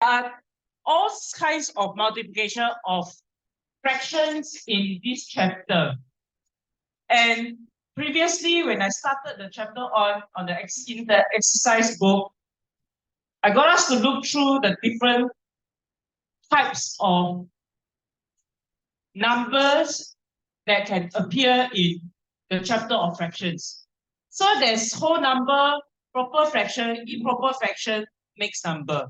are all kinds of multiplication of fractions in this chapter. And previously, when I started the chapter in the exercise book, I got us to look through the different types of numbers that can appear in the chapter of fractions. So there's whole number, proper fraction, improper fraction, mixed number.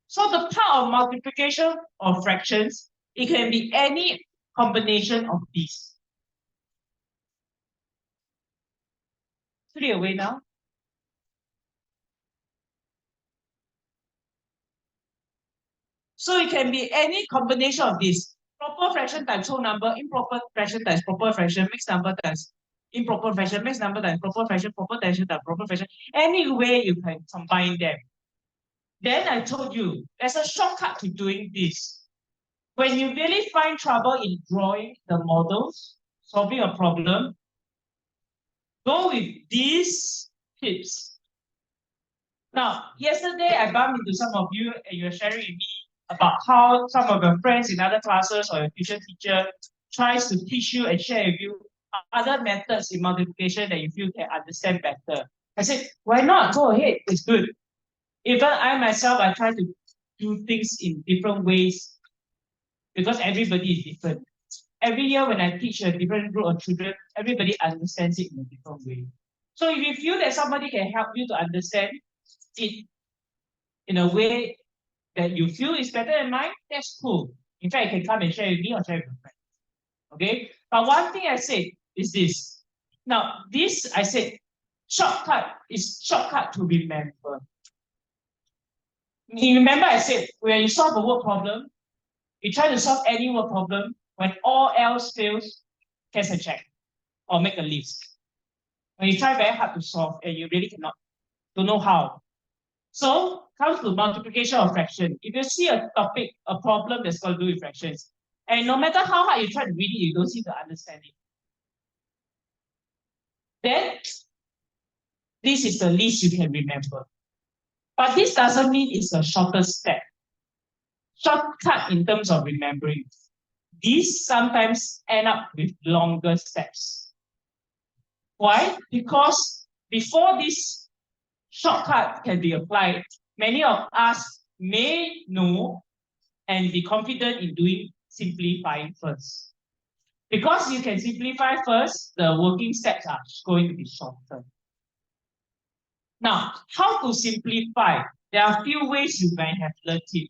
So the part of multiplication of fractions, it can be any combination of these. 3 away now. So it can be any combination of these. Proper fraction times whole number, improper fraction times proper fraction, mixed number times improper fraction, mixed number times proper fraction times proper fraction. Any way you can combine them. Then I told you, there's a shortcut to doing this. When you really find trouble in drawing the models, solving a problem, go with these tips. Now, yesterday I bumped into some of you and you were sharing with me about how some of your friends in other classes or your tuition teacher tries to teach you and share with you other methods in multiplication that you feel can understand better. I said, why not? Go ahead, it's good. Even I myself, I try to do things in different ways because everybody is different. Every year when I teach a different group of children, everybody understands it in a different way. So if you feel that somebody can help you to understand it in a way that you feel is better than mine, that's cool. In fact, you can come and share with me or share with your friends. Okay? But one thing I said is this. Now, this I said, shortcut is shortcut to remember. You remember I said, when you solve a word problem, you try to solve any word problem, when all else fails, cast a check or make a list. When you try very hard to solve and you really don't know how. So, comes to multiplication of fraction. If you see a topic, a problem that's got to do with fractions, and no matter how hard you try to read it, you don't seem to understand it. Then, this is the least you can remember. But this doesn't mean it's a shorter step. Shortcut in terms of remembering. These sometimes end up with longer steps. Why? Because before this shortcut can be applied, many of us may know and be confident in doing simplifying first. Because you can simplify first, the working steps are going to be shorter. Now, how to simplify? There are a few ways you might have learned it.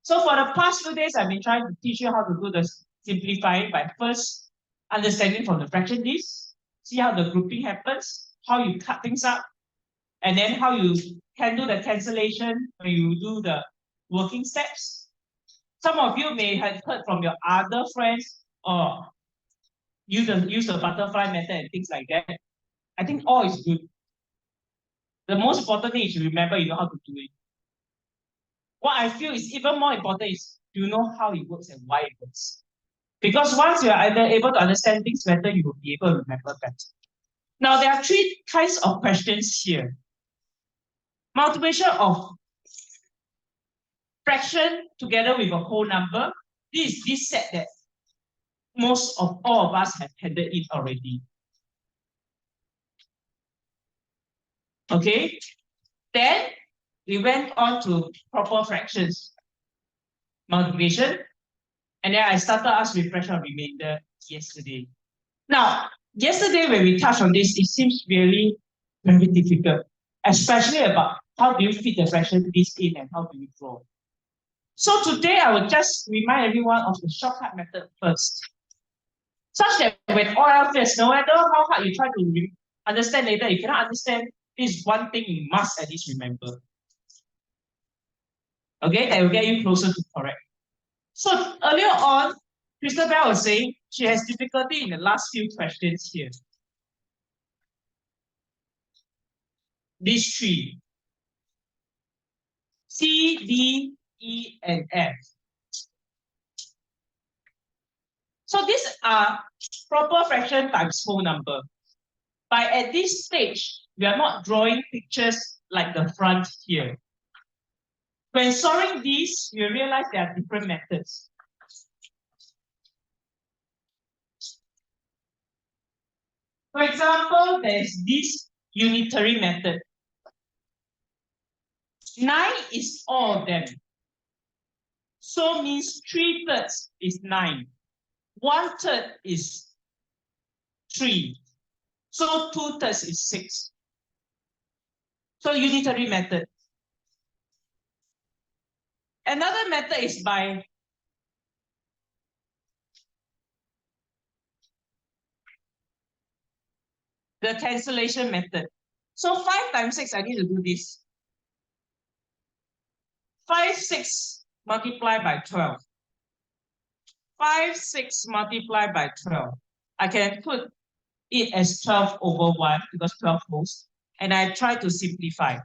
So for the past few days, I've been trying to teach you how to do the simplifying by first understanding from the fraction list, see how the grouping happens, how you cut things up, and then how you can do the cancellation when you do the working steps. Some of you may have heard from your other friends or use the butterfly method and things like that. I think all is good. The most important thing is you remember you know how to do it. What I feel is even more important is you know how it works and why it works. Because once you're either able to understand things better, you will be able to remember better. Now, there are 3 kinds of questions here. Multiplication of fraction together with a whole number. This is this set that most of all of us have handled it already. Okay? Then we went on to proper fractions. Multiplication. And then I started us with fraction of remainder yesterday. Now, yesterday when we touched on this, it seems really very difficult, especially about how do you fit the fraction list in and how do you draw. So today I will just remind everyone of the shortcut method first. Such that when all else fails, no matter how hard you try to understand later, you cannot understand this one thing you must at least remember. Okay, that will get you closer to correct. So earlier on, Christabel was saying she has difficulty in the last few questions here. These 3. C, D, E, and F. So these are proper fraction times whole number. But at this stage, we are not drawing pictures like the front here. When solving this, you realize there are different methods. For example, there's this unitary method. 9 is all of them. So means 3/3 is 9. 1/3 is 3. So 2/3 is 6. So unitary method. Another method is by the cancellation method. So 5 times 6, I need to do this. 5, 6 multiplied by 12. 5, 6 multiplied by 12. I can put it as 12 over 1 because 12 wholes. And I try to simplify.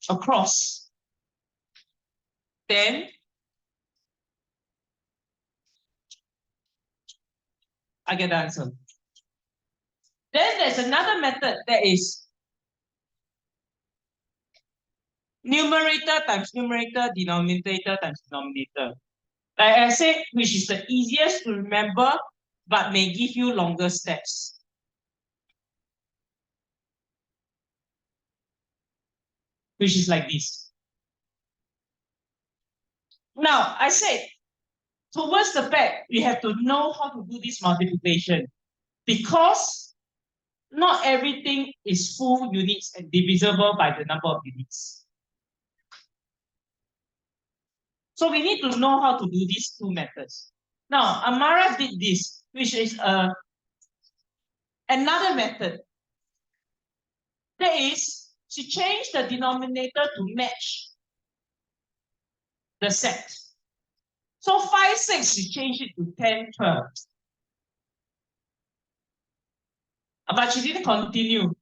Across. Then I get the answer. Then there's another method that is numerator times numerator, denominator times denominator. Like I said, which is the easiest to remember, but may give you longer steps. Which is like this. Now, I said, towards the back, we have to know how to do this multiplication because not everything is full units and divisible by the number of units. So we need to know how to do these two methods. Now, Amara did this, which is another method. That is, she changed the denominator to match the set. So 5, 6, she changed it to 10, 12. But she didn't continue.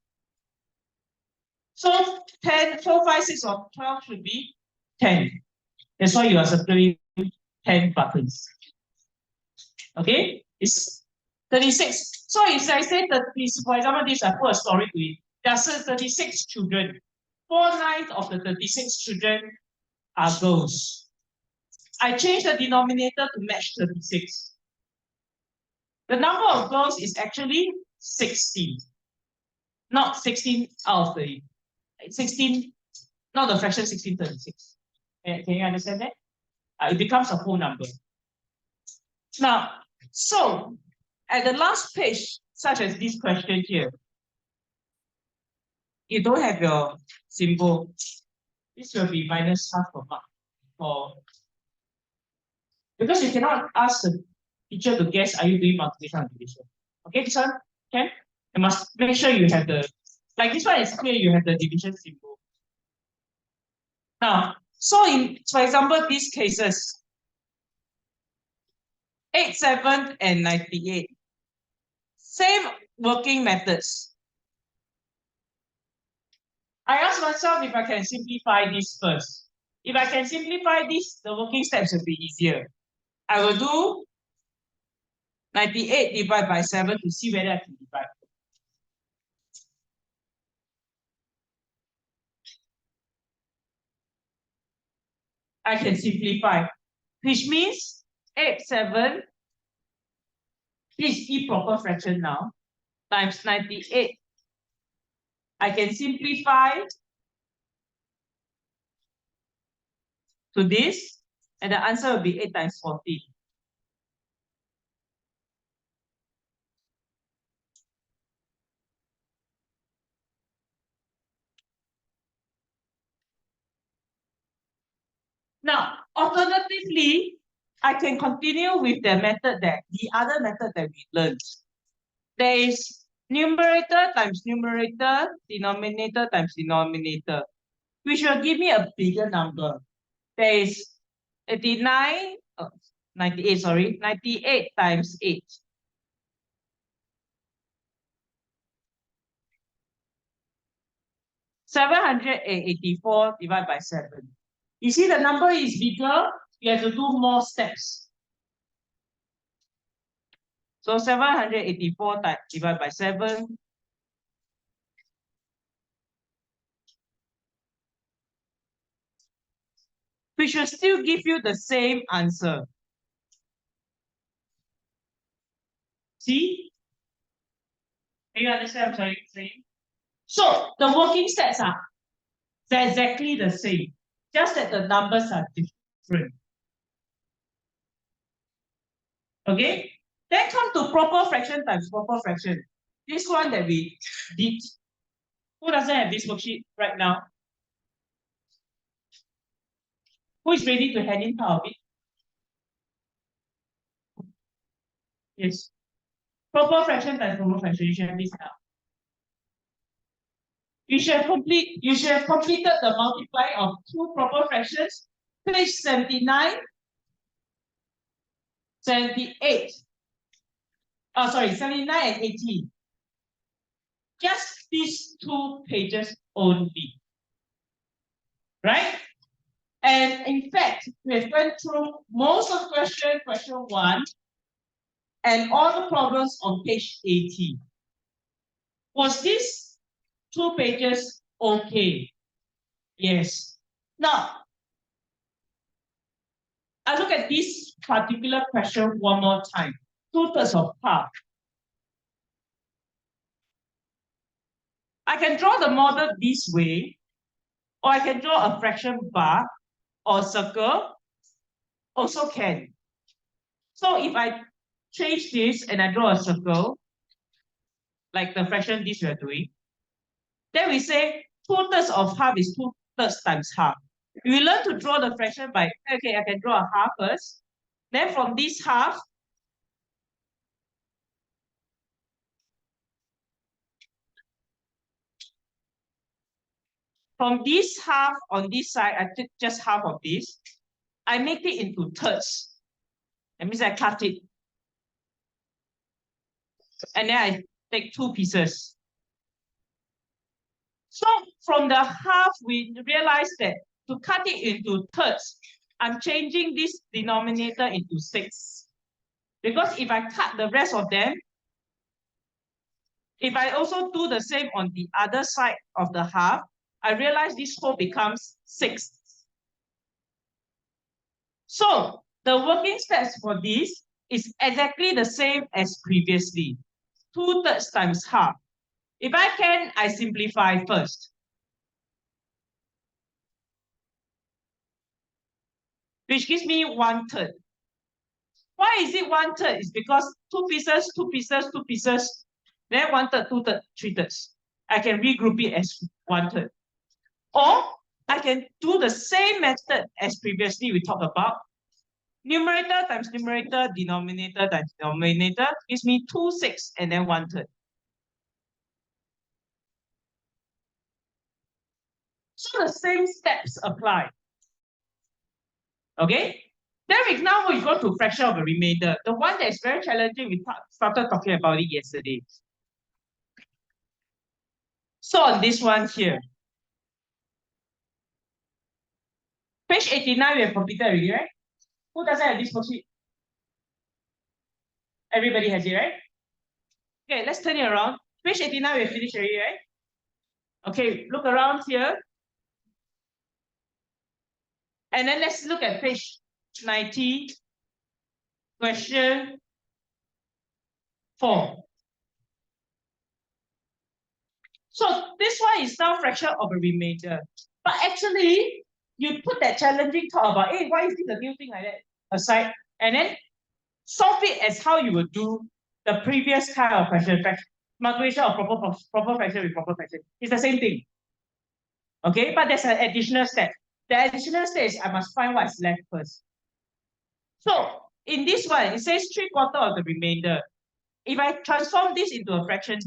So 10, 4, 5, 6, or 12 should be 10. That's why you are circling 10 buttons. Okay? It's 36. So if I say that this, for example, this, I put a story to it. There are 36 children. 4/9 of the 36 children are girls. I changed the denominator to match 36. The number of girls is actually 16. Not 16 out of 30. 16, not the fraction 1636. Can you understand that? It becomes a whole number. Now, so at the last page, such as this question here, you don't have your symbol. This will be minus half a mark. Because you cannot ask the teacher to guess, are you doing multiplication or division? Okay, this one, can? You must make sure you have the, like this one is clear, you have the division symbol. Now, so for example, these cases, 87 and 98, same working methods. I ask myself if I can simplify this first. If I can simplify this, the working steps will be easier. I will do 98 divided by 7 to see whether I can divide. I can simplify, which means 87 is improper fraction now, times 98. I can simplify to this, and the answer will be 8 times 14. Now, alternatively, I can continue with the other method that we learned. There is numerator times numerator, denominator times denominator, which will give me a bigger number. There is 98 times 8. $784 divided by 7. You see the number is bigger, you have to do more steps. So 784 divided by 7. which will still give you the same answer. See? Do you understand what I'm saying? So the working sets are exactly the same, just that the numbers are different. Okay? Then come to proper fraction times proper fraction. This one that we did. Who doesn't have this worksheet right now? Who is ready to hand in part of it? Yes. Proper fraction times proper fraction. You should have this now. You should have completed the multiply of two proper fractions. Page 79, 78. Oh, sorry, 79 and 80. Just these 2 pages only. Right? And in fact, we have went through most of question 1, and all the problems on page 80. Was this 2 pages okay? Yes. Now, I look at this particular question one more time. 2/3 of half. I can draw the model this way, or I can draw a fraction bar or circle, also can. So if I change this and I draw a circle, like the fraction this we are doing, then we say 2/3 of half is 2/3 times half. We learn to draw the fraction by, okay, I can draw a half first. Then from this half, from this half on this side, I take just half of this. I make it into thirds. That means I cut it. And then I take 2 pieces. So from the half, we realize that to cut it into thirds, I'm changing this denominator into 6. Because if I cut the rest of them, if I also do the same on the other side of the half, I realize this whole becomes 6. So the working steps for this is exactly the same as previously. 2/3 times half. If I can, I simplify first. Which gives me 1/3. Why is it 1/3? It's because 2 pieces, 2 pieces, 2 pieces, then 1/3, 2/3, 3/3. I can regroup it as 1/3. Or I can do the same method as previously we talked about. Numerator times numerator, denominator times denominator gives me 2/6 and then 1/3. So the same steps apply. Okay? Then now we go to fraction of the remainder. The one that is very challenging, we started talking about it yesterday. So on this one here. Page 89 we have completed already, right? Who doesn't have this worksheet? Everybody has it, right? Okay, let's turn it around. Page 89 we have finished already, right? Okay, look around here. And then let's look at page 90, question 4. So this one is now fraction of a remainder. But actually, you put that challenging thought about, hey, why is this a new thing like that aside? And then solve it as how you would do the previous kind of fraction, multiplication of proper fraction with proper fraction. It's the same thing. Okay, but there's an additional step. The additional step is I must find what's left first. So in this one, it says 3/4 of the remainder. If I transform this into a fraction,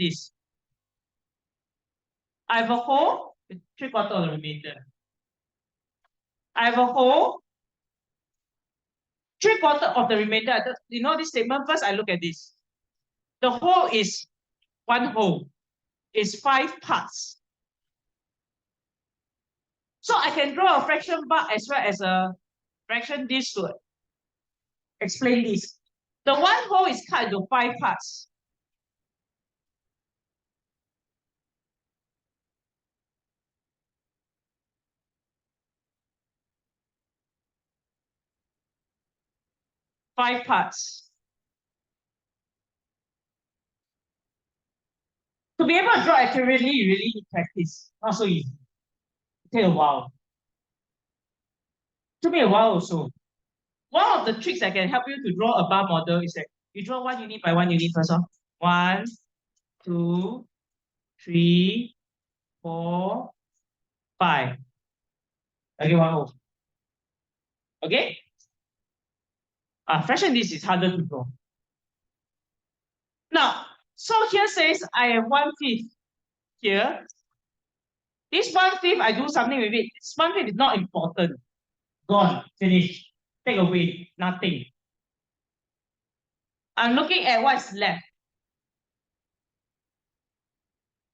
I have a whole, 3/4 of the remainder. I have a whole, 3/4 of the remainder. You know this statement? First, I look at this. The whole is one whole. It's 5 parts. So I can draw a fraction bar as well as a fraction this to explain this. The one whole is cut into 5 parts. 5 parts. To be able to draw accurately, you really need practice. Not so easy. It takes a while. It took me a while also. One of the tricks that can help you to draw a bar model is that you draw 1 unit by 1 unit first. 1, 2, 3, 4, 5. Okay, 1 oh. Okay? Fraction this is harder to draw. Now, so here says I have 1/5 here. This 1/5, I do something with it. This 1/5 is not important. Gone, finished. Take away, nothing. I'm looking at what's left.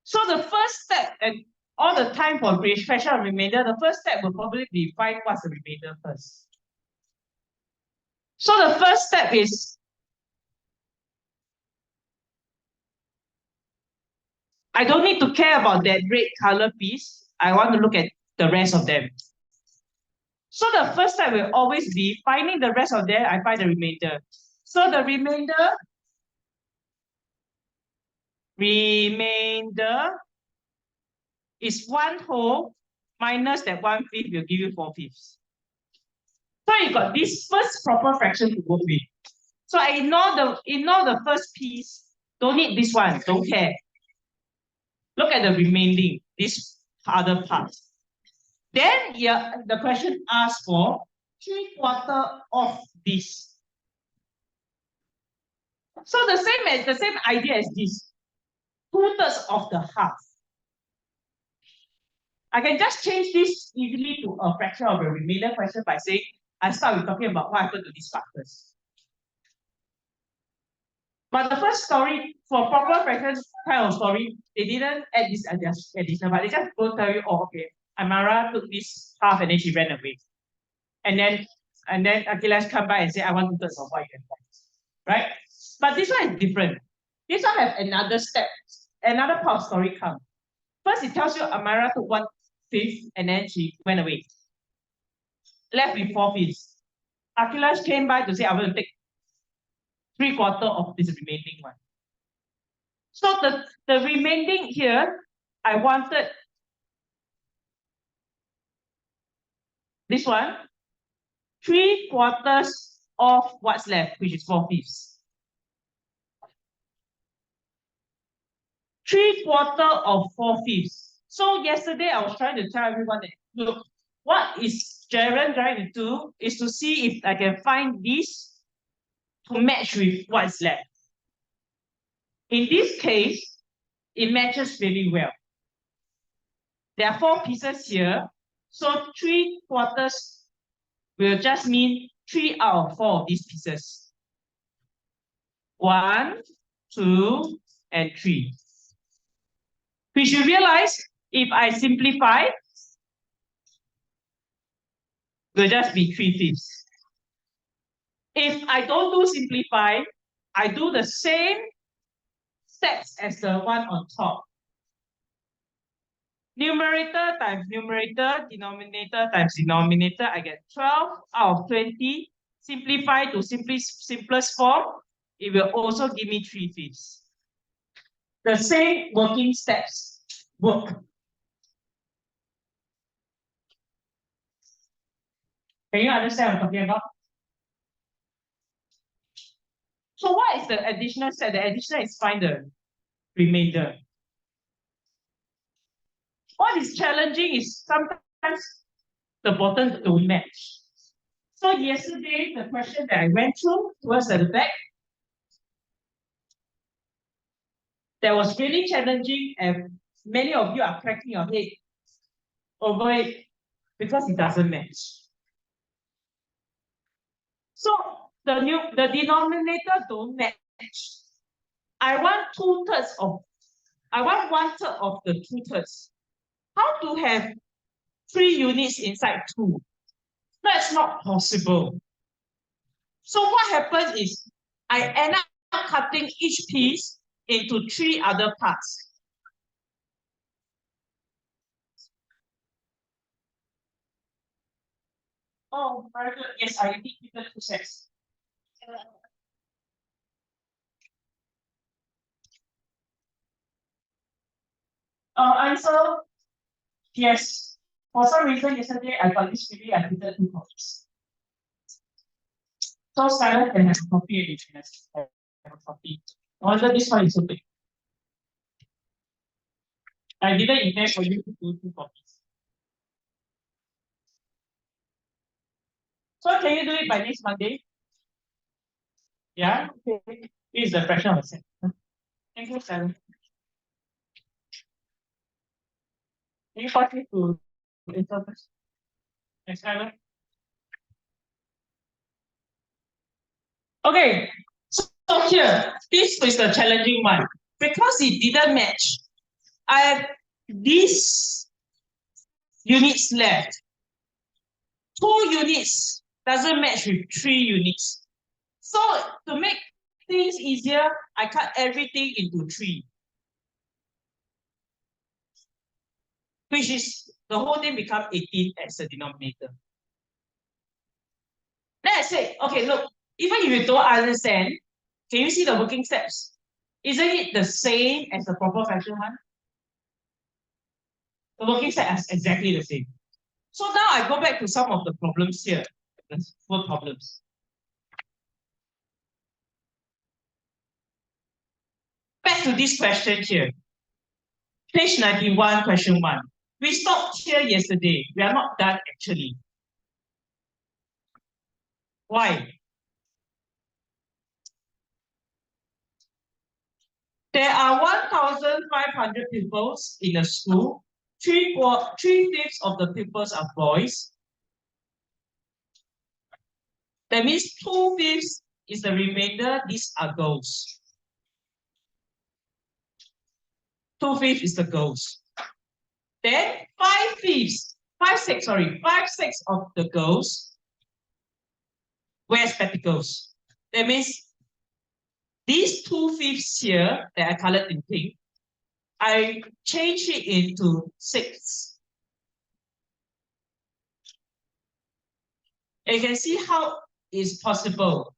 So the first step, and all the time for fraction of remainder, the first step will probably be find what's the remainder first. So the first step is I don't need to care about that red color piece. I want to look at the rest of them. So the first step will always be finding the rest of them, I find the remainder. So the remainder is 1 whole minus that 1/5 will give you 4/5. So you got this first proper fraction to work with. So I ignore the first piece. Don't need this one, don't care. Look at the remaining, this other part. Then yeah, the question asks for 3/4 of this. So the same idea as this. 2/3 of the half. I can just change this easily to a fraction of the remainder question by saying I start with talking about what happened to these part first. But the first story, for proper fractions kind of story, they didn't add this addition, but they just go tell you, oh, okay, Amara took this half and then she ran away. And then Achilles come by and say, I want 2/3 of what you can find. Right? But this one is different. This one has another step, another part of story come. First, it tells you Amara took 1/5 and then she went away. Left with 4/5. Achilles came by to say, I want to take 3/4 of this remaining one. So the remaining here, I wanted this one, 3/4 of what's left, which is 4/5. 3/4 of 4/5. So yesterday I was trying to tell everyone that look, what is Jaren trying to do is to see if I can find this to match with what's left. In this case, it matches really well. There are 4 pieces here, so 3/4 will just mean 3 out of 4 of these pieces. 1, 2, and 3. Which you realize, if I simplify, will just be 3/5. If I don't do simplify, I do the same steps as the one on top. Numerator times numerator, denominator times denominator, I get 12 out of 20. Simplify to simplest form, it will also give me 3/5. The same working steps work. Can you understand what I'm talking about? So what is the additional step? The additional is find the remainder. What is challenging is sometimes the bottom don't match. So yesterday, the question that I went through towards the back, that was really challenging, and many of you are cracking your head over it because it doesn't match. So the denominator don't match. I want 2/3 of, I want 1/3 of the 2/3. How to have 3 units inside 2? That's not possible. So what happens is I end up cutting each piece into 3 other parts. Oh, very good. Yes, I did give them 2 sets. Answer yes. For some reason, yesterday I got this feeling I printed 2 copies. So Simon can have a copy and you can have a copy. No wonder this one is so big. I didn't intend for you to do 2 copies. So can you do it by next Monday? Yeah? Okay. This is the fraction of a set. Thank you, Simon. Can you pass me to interpret? Next Simon. Okay, so here, this is the challenging one. Because it didn't match, I have these units left. 2 units doesn't match with 3 units. So to make things easier, I cut everything into 3. Which is the whole thing become 18 as the denominator. Then I say, okay, look, even if you don't understand, can you see the working steps? Isn't it the same as the proper fraction one? The working step is exactly the same. So now I go back to some of the problems here. The 4 problems. Back to this question here. Page 91, question 1. We stopped here yesterday. We are not done actually. Why? There are 1,500 pupils in a school. 3/5 of the pupils are boys. That means 2/5 is the remainder. These are girls. 2/5 is the girls. Then 5/6 of the girls wear spectacles. That means these 2/5 here that I colored in pink, I change it into 6. And you can see how it's possible.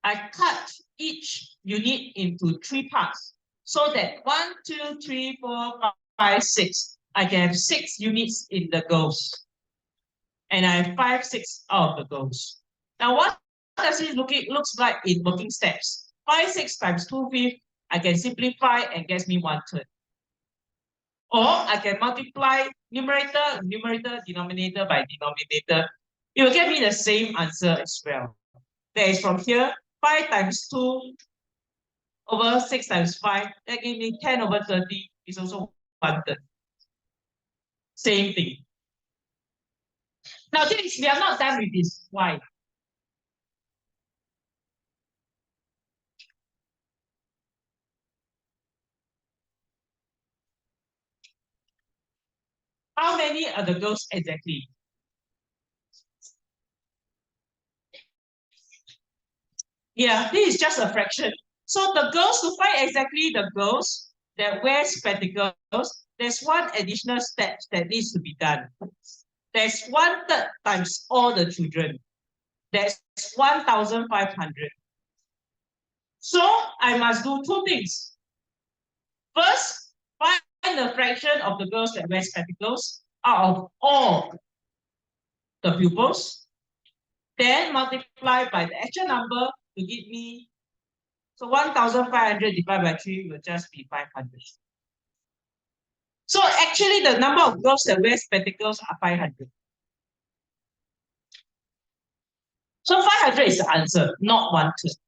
I cut each unit into 3 parts so that 1, 2, 3, 4, 5, 6. I can have 6 units in the girls. And I have 5, 6 out of the girls. Now what does it looks like in working steps? 5, 6 times 2/5, I can simplify and gets me 1/3. Or I can multiply numerator, denominator by denominator. It will get me the same answer as well. That is from here, 5 times 2 over 6 times 5, that gives me 10 over 30 is also 1/3. Same thing. Now this, we are not done with this. Why? How many are the girls exactly? Yeah, this is just a fraction. So the girls, to find exactly the girls that wear spectacles, there's one additional step that needs to be done. There's 1/3 times all the children. That's 1,500. So I must do 2 things. First, find the fraction of the girls that wear spectacles out of all the pupils. Then multiply by the actual number to give me. So 1,500 divided by 3 will just be 500. So actually the number of girls that wear spectacles are 500. So 500 is the answer, not 1/3.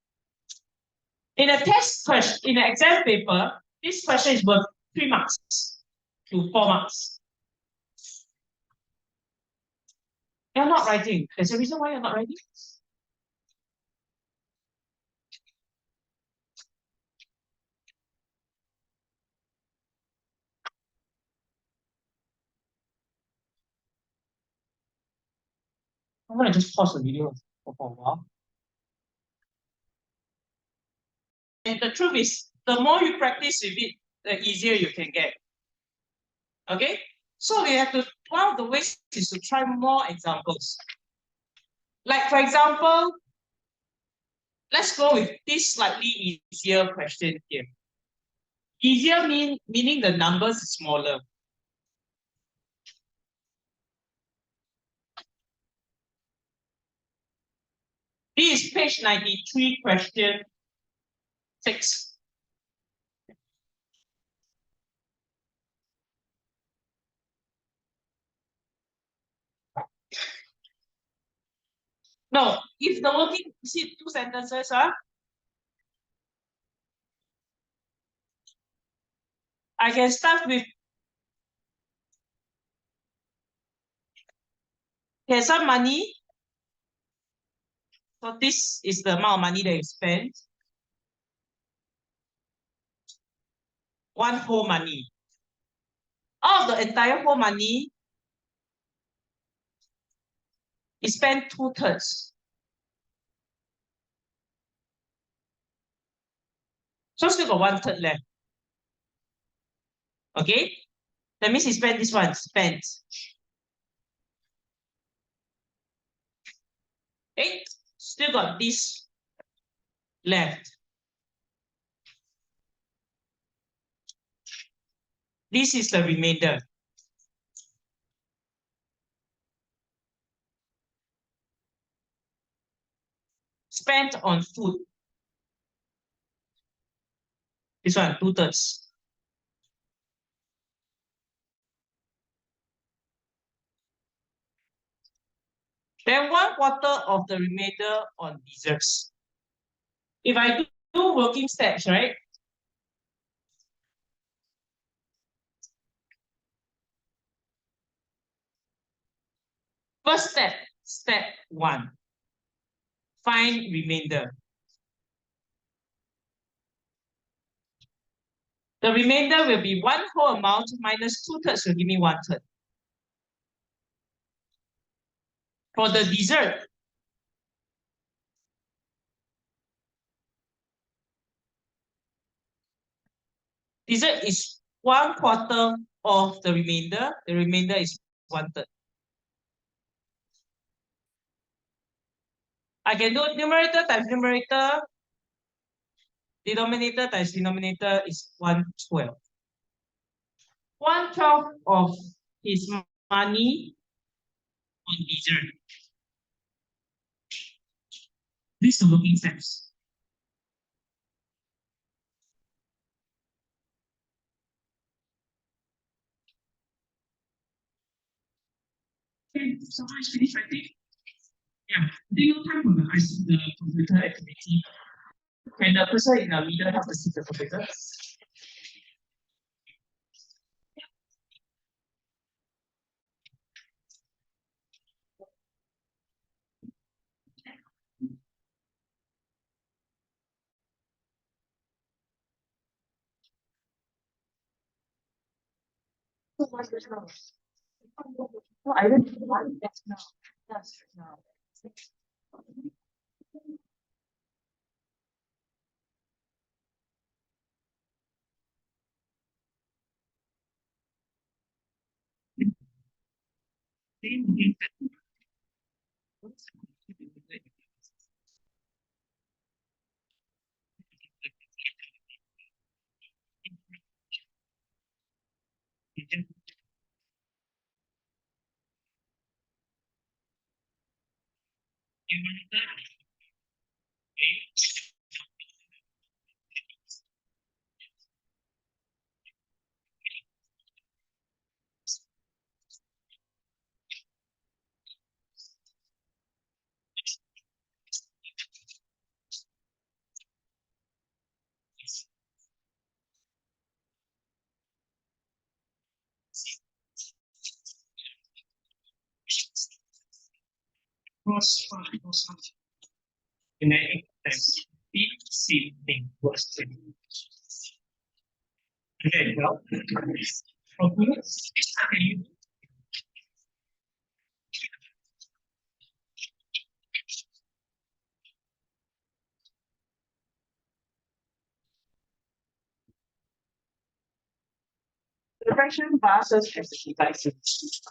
In a test question, in an exam paper, this question is worth 3 marks to 4 marks. You're not writing. There's a reason why you're not writing. I'm gonna just pause the video for a while. And the truth is, the more you practice with it, the easier you can get. Okay? So we have to, one of the ways is to try more examples. Like for example, let's go with this slightly easier question here. Easier meaning the numbers is smaller. This is page 93, question 6. No, if the working, see two sentences, I can start with here's some money. So this is the amount of money that you spent. One whole money. Out of the entire whole money, you spent 2/3. So still got 1/3 left. Okay? That means you spent this one, spent. Okay? Still got this left. This is the remainder. Spent on food. This one, 2/3. Then 1/4 of the remainder on desserts. If I do working steps, right? First step, step 1. Find remainder. The remainder will be one whole amount minus 2/3 will give me 1/3. For the dessert, dessert is 1/4 of the remainder. The remainder is 1/3. I can do numerator times numerator. Denominator times denominator is 1/12. 1/12 of his money on dessert. These are working steps. Okay, so I finished, I think. Yeah, do you time for the computer activity? Can the person in the middle have to see the computer? No, I didn't want that now. That's now. Cross genetic test. Same thing was true. Okay, well, okay. The fraction passes as the devices.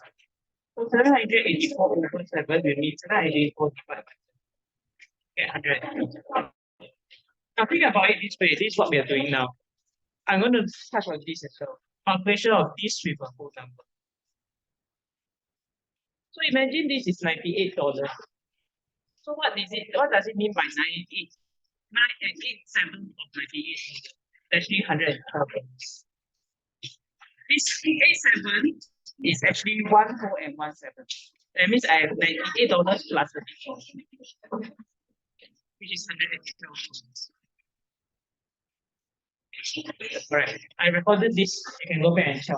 So 784 over 7 will mean 784 divided by 800. Now think about it this way. This is what we are doing now. I'm going to touch on this as well. Calculation of this with a whole number. So imagine this is $98. So what is it? What does it mean by 98? 9 and 8 7 of 98? Actually $112. This 87 is actually 1 whole and 1 7. That means I have $98 plus the difference, which is $112. Correct. I recorded this. You can go back and check.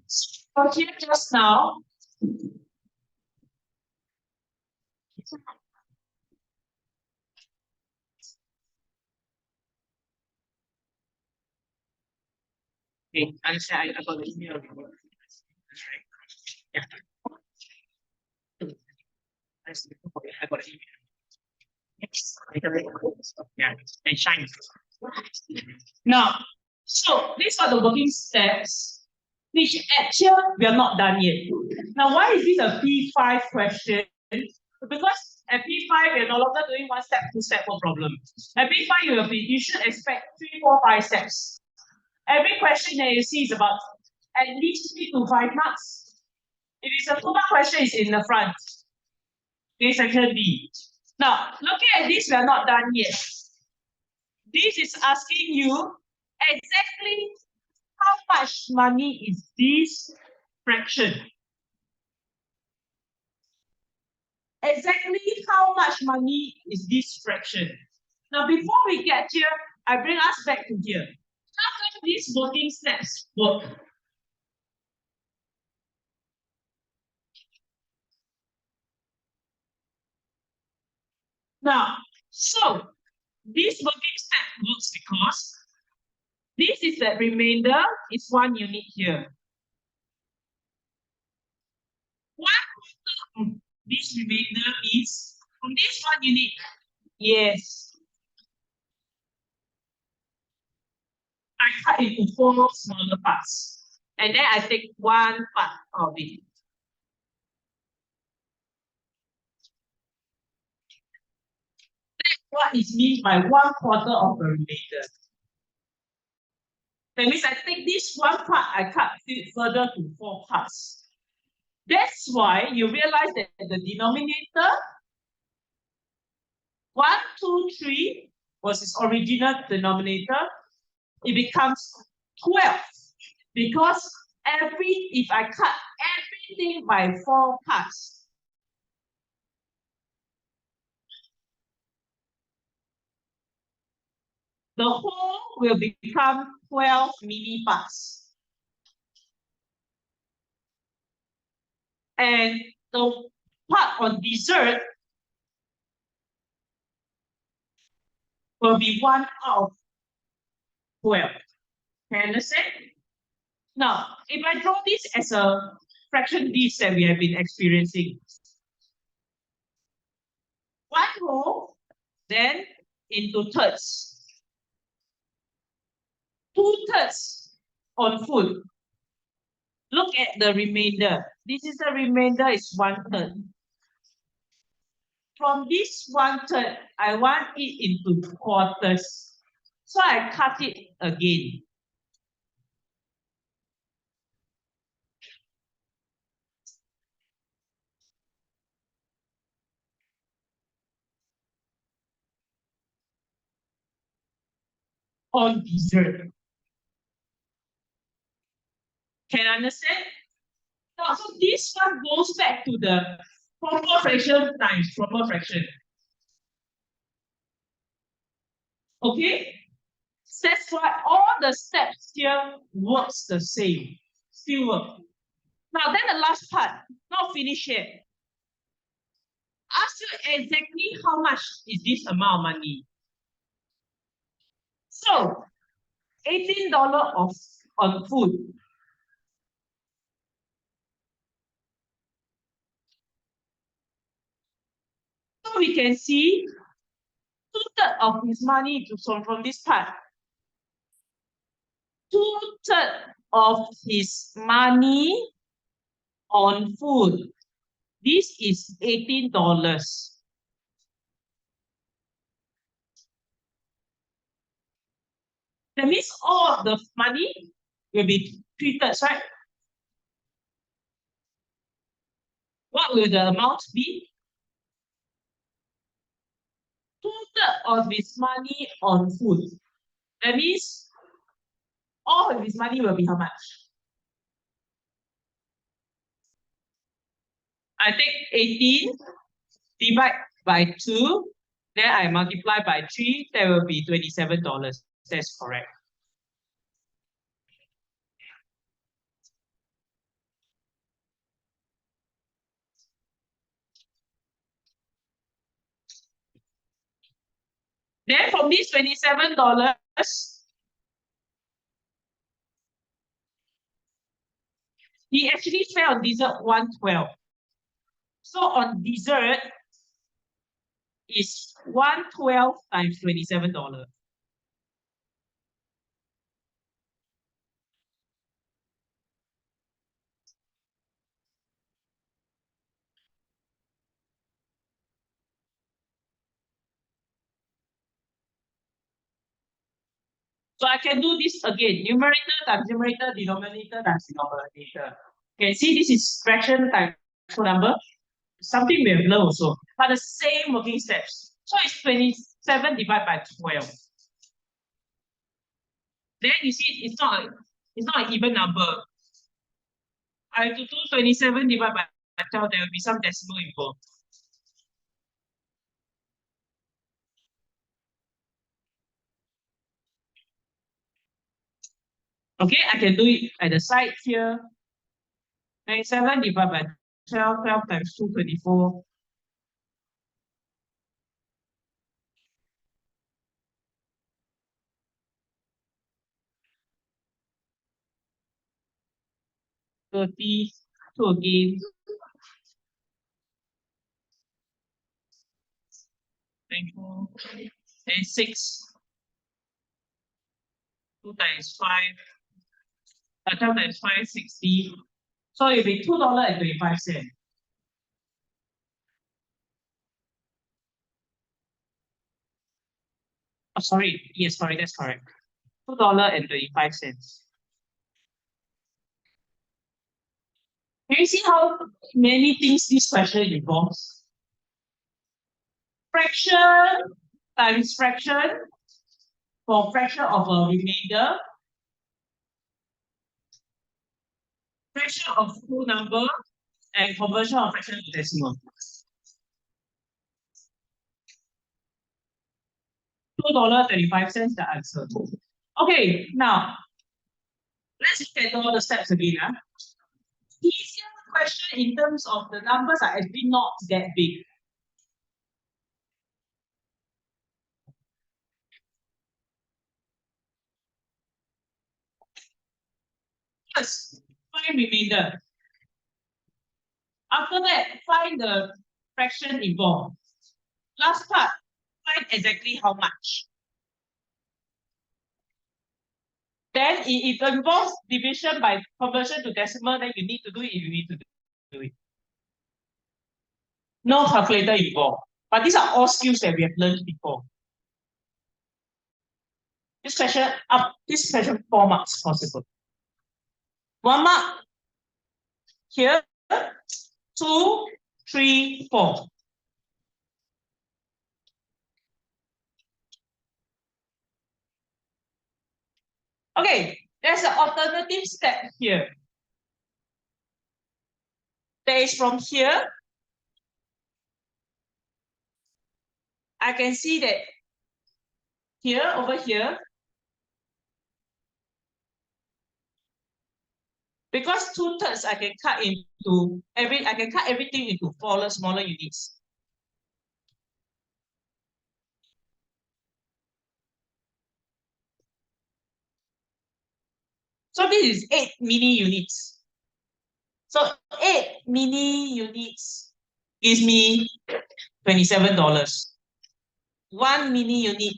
So here just now, okay, understand. I got the email. That's right. Yeah. I got the email. Yes. Yeah, and shine. Now, so these are the working steps, which actually we are not done yet. Now, why is this a P5 question? Because at P5, we're no longer doing 1 step, 2 step, no problem. At P5, you should expect 3, 4, 5 steps. Every question that you see is about at least 3 to 5 marks. If it's a 2-mark question, it's in the front. Okay, section B. Now, looking at this, we are not done yet. This is asking you exactly how much money is this fraction. Exactly how much money is this fraction. Now, before we get here, I bring us back to here. How do these working steps work? Now, so this working step works because this is the remainder, is 1 unit here. 1 quarter of this remainder is from this 1 unit. Yes. I cut into 4 smaller parts. And then I take 1 part of it. That's what is meant by 1 quarter of the remainder. That means I take this 1 part, I cut it further to 4 parts. That's why you realize that the denominator 1, 2, 3 was its original denominator. It becomes 12 because if I cut everything by 4 parts, the whole will become 12 mini parts. And the part on dessert will be 1 out of 12. Can you understand? Now, if I draw this as a fraction disk that we have been experiencing, 1 whole, then into thirds. 2 thirds on food. Look at the remainder. This is the remainder, is 1 third. From this 1 third, I want it into quarters. So I cut it again. On dessert. Can you understand? Now, so this one goes back to the proper fraction times proper fraction. Okay? That's why all the steps here works the same. Still work. Now, then the last part, not finished yet. Ask you exactly how much is this amount of money. So, $18 on food. So we can see 2/3 of his money from this part. 2/3 of his money on food. This is $18. That means all of the money will be 3/3, right? What will the amount be? 2/3 of his money on food. That means all of his money will be how much? I take 18, divide by 2, then I multiply by 3, that will be $27. That's correct. Then from this $27, he actually spent on dessert 112. So on dessert is 112 times $27. So I can do this again. Numerator times numerator, denominator times denominator. Okay, see this is fraction times whole number. Something we have learned also, but the same working steps. So it's 27 divided by 12. Then you see it's not an even number. I have to do 27 divided by 12, there will be some decimal involved. Okay, I can do it at the side here. 27 divided by 12, 12 times 2, 24. Two again. 24. Then 6. 2 times 5. 12 times 5, 60. So it will be $2.25. Oh, sorry. Yes, sorry, that's correct. $2.25. Can you see how many things this question involves? Fraction times fraction for fraction of a remainder. Fraction of whole number and conversion of fraction to decimal. $2.25, the answer. Okay, now let's look at all the steps again. Easier question in terms of the numbers are actually not that big. First, find remainder. After that, find the fraction involved. Last part, find exactly how much. Then if it involves division by conversion to decimal, then you need to do it. No calculator involved. But these are all skills that we have learned before. This question 4 marks possible. 1 mark here, 2, 3, 4. Okay, there's an alternative step here. That is from here. I can see that here, over here, because 2/3 I can cut everything into smaller units. So this is 8 mini units. So 8 mini units gives me $27. 1 mini unit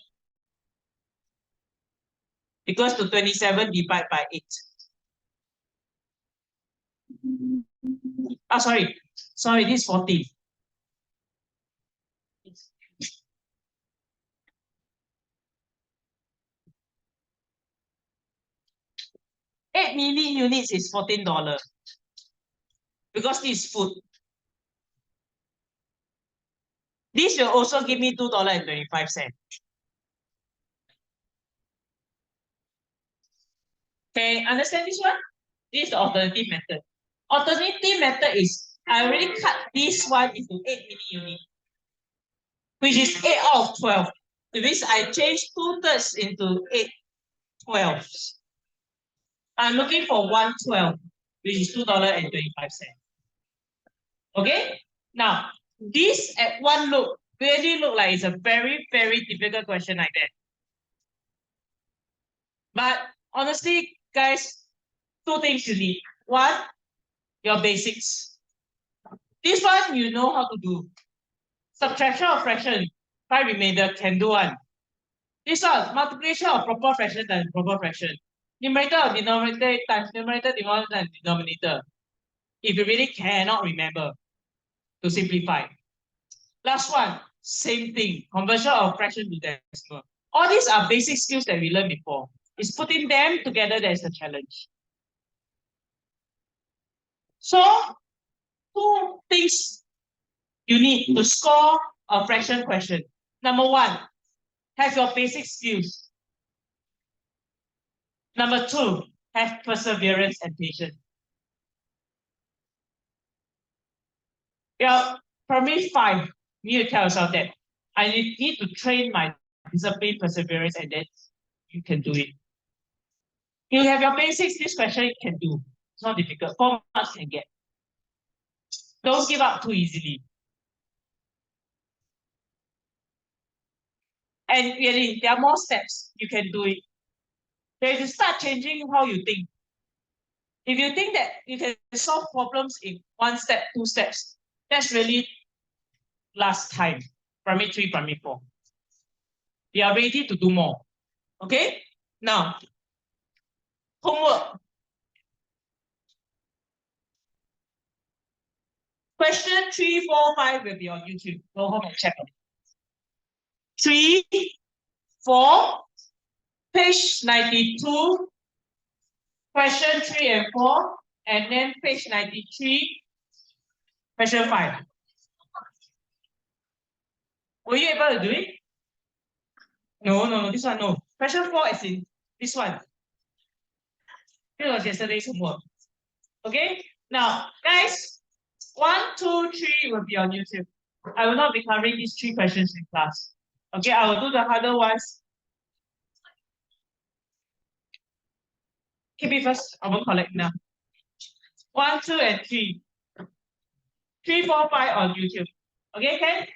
equals to 27 divided by 8. Sorry, this is 14. Eight mini units is $14 because this is food. This will also give me $2.25. Okay, understand this one? This is the alternative method. Alternative method is I already cut this one into 8 mini units, which is 8 out of 12. It means I change 2/3 into 8 twelves. I'm looking for 1/12, which is $2.25. Okay? Now, this at one look really look like it's a very, very difficult question like that. But honestly, guys, two things you need. One, your basics. This one you know how to do. Subtraction of fraction, find remainder can do one. This one, multiplication of proper fraction times proper fraction. Numerator of denominator times numerator divided times denominator. If you really cannot remember, to simplify. Last one, same thing, conversion of fraction to decimal. All these are basic skills that we learned before. It's putting them together that is the challenge. So, two things you need to score a fraction question. Number one, have your basic skills. Number two, have perseverance and patience. Yeah, primary 5, you need to tell yourself that I need to train my discipline, perseverance, and then you can do it. You have your basics, this question you can do. It's not difficult. 4 marks can get. Don't give up too easily. And really, there are more steps. You can do it. You have to start changing how you think. If you think that you can solve problems in 1 step, 2 steps, that's really last time. Primary 3, primary 4. You are ready to do more. Okay? Now, homework. Question 3, 4, 5 will be on YouTube. Go home and check it. 3, 4, page 92, question 3 and 4, and then page 93, question 5. Were you able to do it? No, this one no. Question 4 is in this one. This was yesterday's homework. Okay? Now, guys, 1, 2, 3 will be on YouTube. I will not be covering these 3 questions in class. Okay, I will do the harder ones. Keep it first. I will collect now. 1, 2, and 3. 3, 4, 5 on YouTube. Okay, Ken?